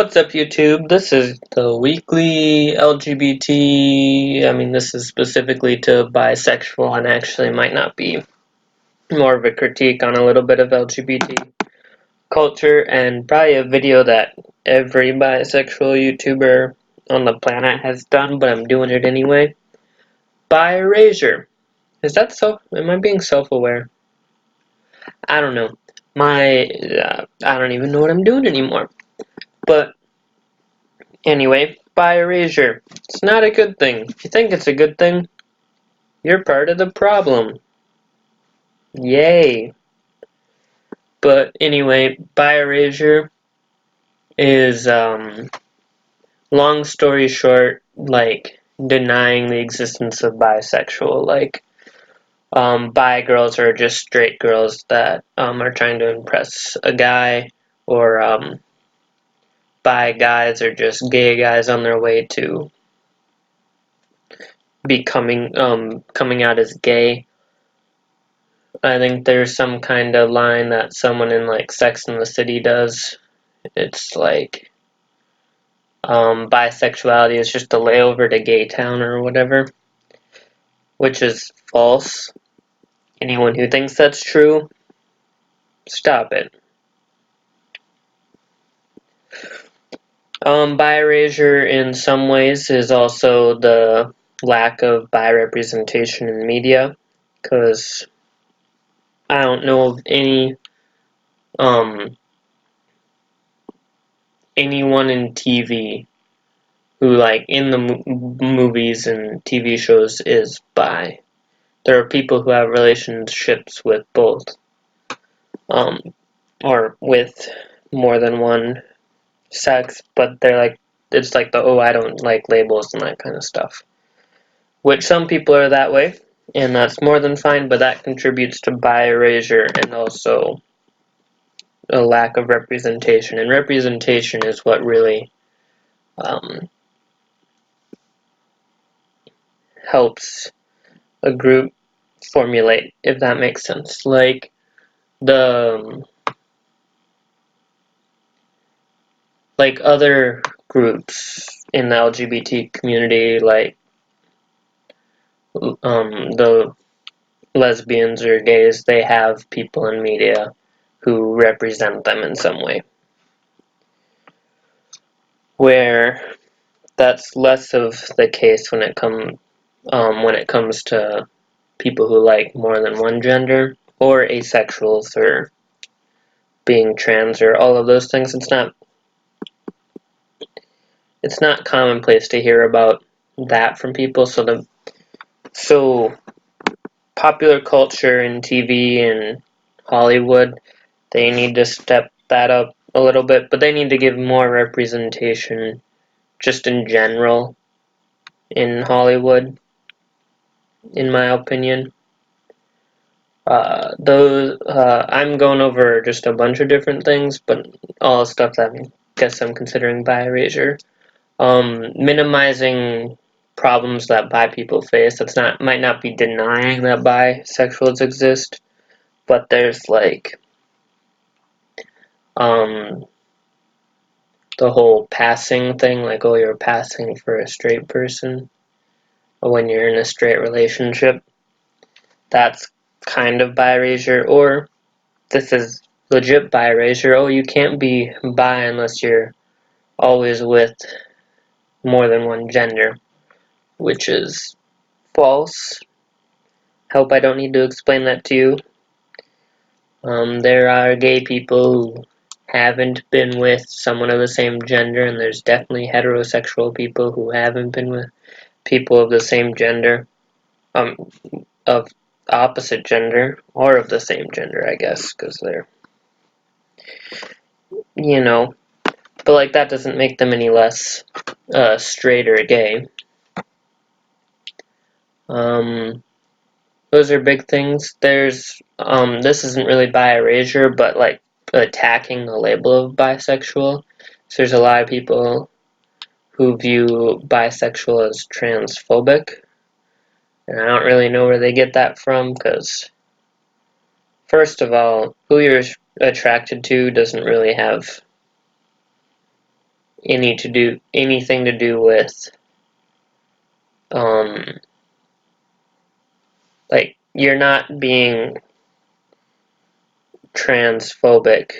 What's up, YouTube? This is the weekly LGBT. This is specifically to bisexual and actually might not be more of a critique on a little bit of LGBT culture and probably a video that every bisexual YouTuber on the planet has done, but I'm doing it anyway. Bi erasure. Is that so? Am I being self-aware? I don't know. I don't even know what I'm doing anymore. But anyway, bi erasure. It's not a good thing. If you think it's a good thing, you're part of the problem. Yay. But anyway, bi erasure is, long story short, like, denying the existence of bisexual. Like, bi girls are just straight girls that, are trying to impress a guy, or, bi guys are just gay guys on their way to coming out as gay. I think there's some kind of line that someone in like Sex and the City does. It's like bisexuality is just a layover to gay town or whatever, which is false. Anyone who thinks that's true, stop it. Bi erasure in some ways is also the lack of bi representation in media, because I don't know of anyone in TV who, like, in the movies and TV shows is bi. There are people who have relationships with both, um, or with more than one sex, but they're like, it's like the, oh, I don't like labels and that kind of stuff. Which some people are that way, and that's more than fine, but that contributes to bi erasure and also a lack of representation. And representation is what really helps a group formulate, if that makes sense. Like the like other groups in the LGBT community, like the lesbians or gays, they have people in media who represent them in some way. Where that's less of the case when it comes to people who like more than one gender, or asexuals, or being trans, or all of those things. It's not commonplace to hear about that from people. So popular culture and TV and Hollywood, they need to step that up a little bit, but they need to give more representation just in general in Hollywood, in my opinion. I'm going over just a bunch of different things, but all stuff that I guess I'm considering bi erasure. Minimizing problems that bi people face. Might not be denying that bisexuals exist, but there's like the whole passing thing, like, oh, you're passing for a straight person when you're in a straight relationship. That's kind of bi erasure. Or this is legit bi erasure. Oh, you can't be bi unless you're always with more than one gender, which is false. Hope I don't need to explain that to you. There are gay people who haven't been with someone of the same gender, and there's definitely heterosexual people who haven't been with people of the same gender, of opposite gender, or of the same gender, I guess, because they're, you know, but like that doesn't make them any less straight or gay. Those are big things. This isn't really bi erasure, but like attacking the label of bisexual. So there's a lot of people who view bisexual as transphobic, and I don't really know where they get that from, because first of all, who you're attracted to doesn't really have anything to do with like you're not being transphobic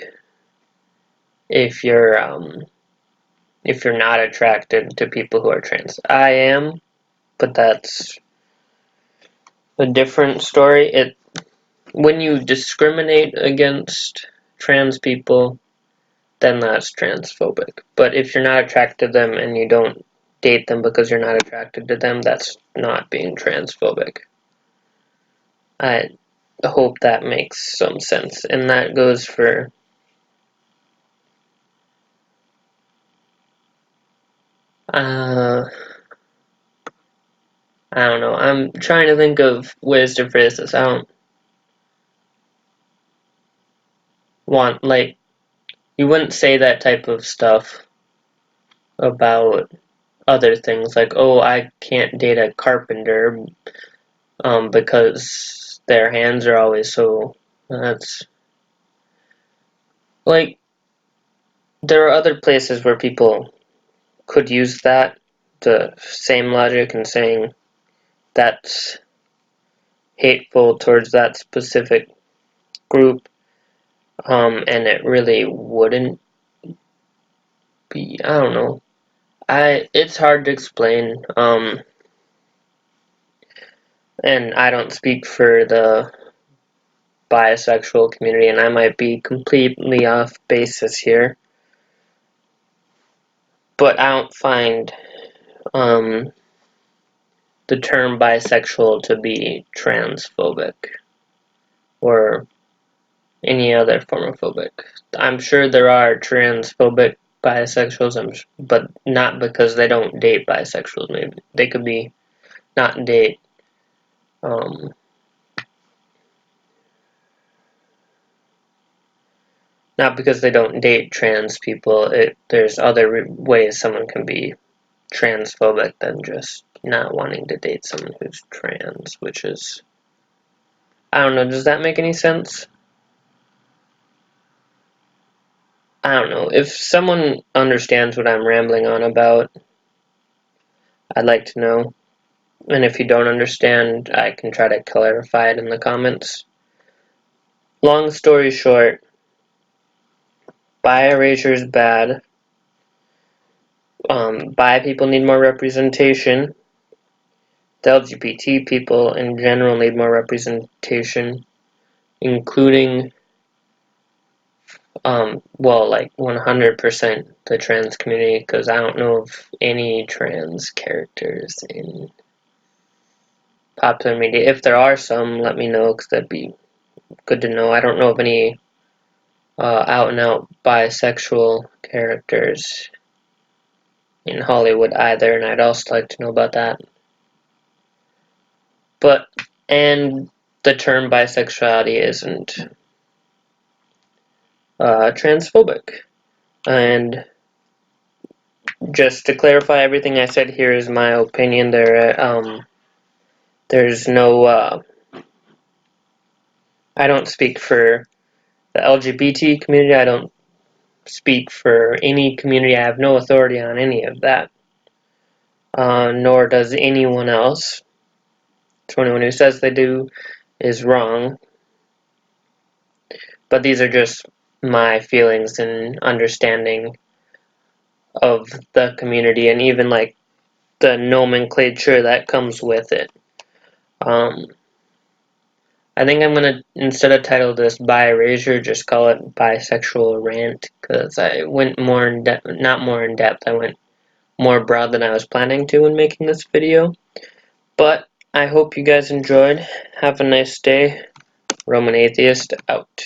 if you're not attracted to people who are trans. I am, but that's a different story. When you discriminate against trans people, then that's transphobic. But if you're not attracted to them and you don't date them because you're not attracted to them, that's not being transphobic. I hope that makes some sense. And that goes for I don't know. I'm trying to think of ways to phrase this. I don't want, like, you wouldn't say that type of stuff about other things, like, oh, I can't date a carpenter because their hands are always so. That's like there are other places where people could use that, the same logic, and saying that's hateful towards that specific group, and it really wouldn't be. I don't know. It's hard to explain, and I don't speak for the bisexual community, and I might be completely off basis here, but I don't find the term bisexual to be transphobic or any other form of phobic. I'm sure there are transphobic bisexuals, but not because they don't date bisexuals. Maybe they could be not date not because they don't date trans people. There's other ways someone can be transphobic than just not wanting to date someone who's trans, which is, I don't know, does that make any sense? I don't know. If someone understands what I'm rambling on about, I'd like to know. And if you don't understand, I can try to clarify it in the comments. Long story short, bi erasure is bad. Bi people need more representation. The LGBT people in general need more representation, including, well, like 100% the trans community, because I don't know of any trans characters in popular media. If there are some, let me know, because that'd be good to know. I don't know of any out and out bisexual characters in Hollywood either, and I'd also like to know about that. And the term bisexuality isn't transphobic. And just to clarify, everything I said here is my opinion. There's no. I don't speak for the LGBT community. I don't speak for any community. I have no authority on any of that. Nor does anyone else. So anyone who says they do is wrong. But these are just my feelings and understanding of the community, and even like the nomenclature that comes with it. I think I'm gonna, instead of title this "Bi Erasure," just call it "Bisexual Rant," because I went more in depth, not more in depth. I went more broad than I was planning to when making this video. But I hope you guys enjoyed. Have a nice day. Roman Atheist out.